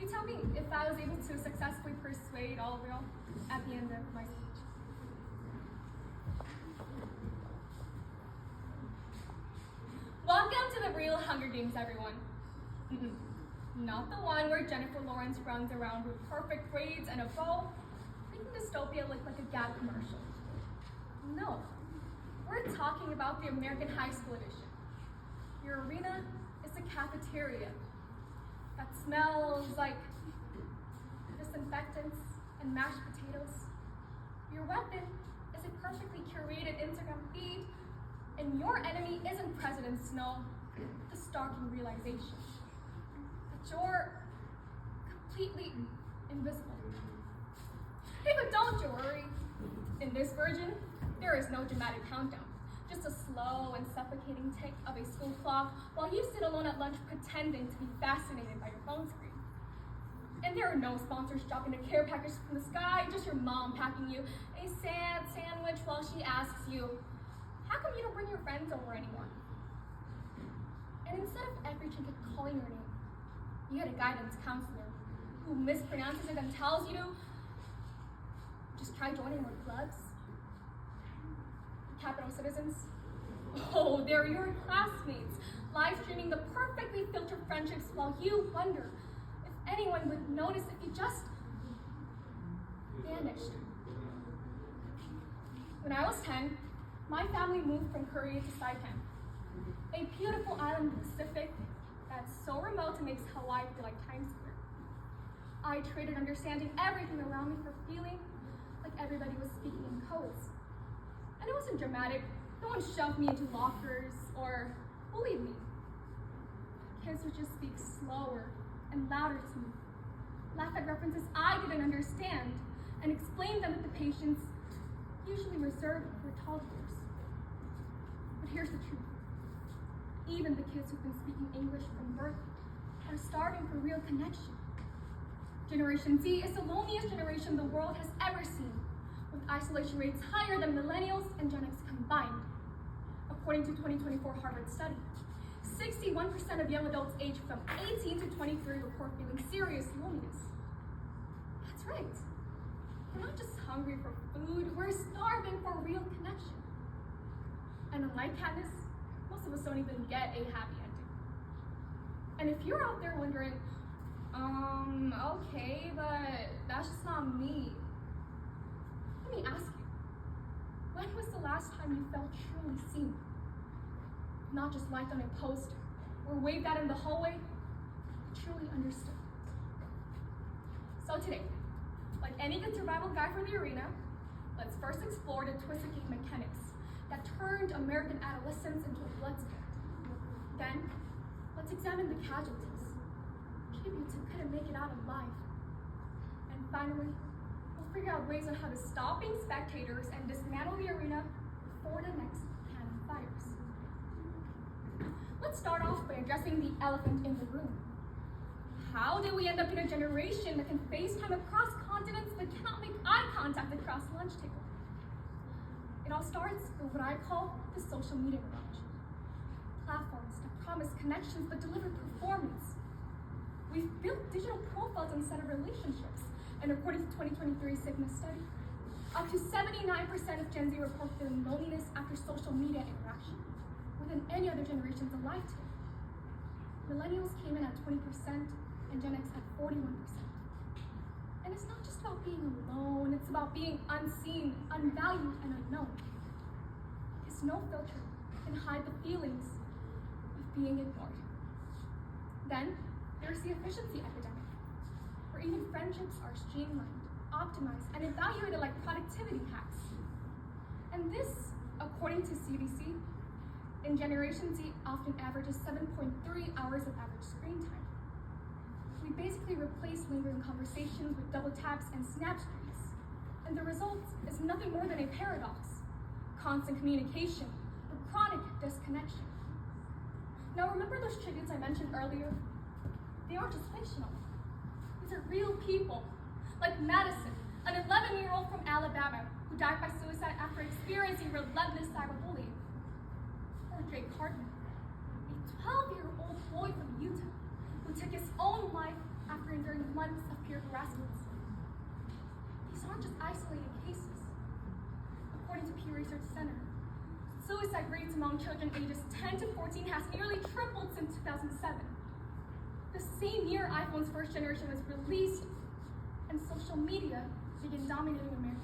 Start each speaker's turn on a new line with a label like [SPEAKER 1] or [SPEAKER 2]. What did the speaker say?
[SPEAKER 1] You tell me if I was able to successfully persuade all of y'all at the end of my speech. Welcome to the real Hunger Games, everyone. Not the one where Jennifer Lawrence runs around with perfect grades and a bow, making dystopia look like a Gap commercial. No, we're talking about the American High School edition. Your arena is a cafeteria that smells like disinfectants and mashed potatoes. Your weapon is a perfectly curated Instagram feed, and your enemy isn't President Snow, the starking realization that you're completely invisible. Hey, but don't you worry. In this version, there is no dramatic countdown, just a slow and suffocating tick of a school clock while you sit alone at lunch pretending to be fascinated by your phone screen. And there are no sponsors dropping a care package from the sky, just your mom packing you a sad sandwich while she asks you, how come you don't bring your friends over anymore? And instead of every trinket calling your name, you get a guidance counselor who mispronounces it and tells you to just try joining more clubs. Capital citizens, oh, they're your classmates, live streaming the perfectly filtered friendships while you wonder if anyone would notice if you just vanished. When I was 10, my family moved from Korea to Saipan, a beautiful island in the Pacific that's so remote it makes Hawaii feel like Times Square. I traded understanding everything around me for feeling like everybody was speaking in codes. And it wasn't dramatic. No one shoved me into lockers or bullied me. Kids would just speak slower and louder to me, laugh at references I didn't understand, and explain them with the patience usually reserved for toddlers. But here's the truth. Even the kids who've been speaking English from birth are starving for real connection. Generation Z is the loneliest generation the world has ever seen, with isolation rates higher than millennials and Gen X combined. According to 2024 Harvard study, 61% of young adults aged from 18 to 23 report feeling serious loneliness. That's right. We're not just hungry for food, we're starving for real connection. And unlike Katniss, most of us don't even get a happy ending. And if you're out there wondering, okay, but that's just not me. Let me ask you, when was the last time you felt truly seen? Not just liked on a post or waved at in the hallway, but truly understood. So today, like any good survival guide for the arena, let's first explore the twisted game mechanics that turned American adolescence into a blood sport. Then, let's examine the casualties, tributes who couldn't make it out alive. And finally, we'll figure out ways on how to stop being spectators and dismantle the arena before the next cannon fires. Let's start off by addressing the elephant in the room. How did we end up in a generation that can FaceTime across continents but cannot make eye contact across the lunch table? It all starts with what I call the social media mirage. Platforms that promise connections but deliver performance. We've built digital profiles instead of relationships, and according to 2023 Sigma study, up to 79% of Gen Z report feeling loneliness after social media interaction, more than any other generations alive today. Millennials came in at 20% and Gen X at 41%. And it's not just about being alone, it's about being unseen, unvalued, and unknown. Because no filter can hide the feelings of being ignored. Then, there's the efficiency epidemic, where even friendships are streamlined, optimized, and evaluated like productivity hacks. And this, according to CDC, in Generation Z often averages 7.3 hours of average screen time. We basically replace lingering conversations with double taps and snap screens. And the result is nothing more than a paradox. Constant communication, but chronic disconnection. Now remember those tributes I mentioned earlier? They aren't just fictional. These are real people, like Madison, an 11-year-old from Alabama who died by suicide after experiencing relentless cyberbullying. Or Drake Cartman, a 12-year-old boy from Utah who took his own life after screen during months of peer harassment. These aren't just isolated cases. According to Pew Research Center, suicide rates among children ages 10 to 14 has nearly tripled since 2007. The same year iPhone's first generation was released and social media began dominating American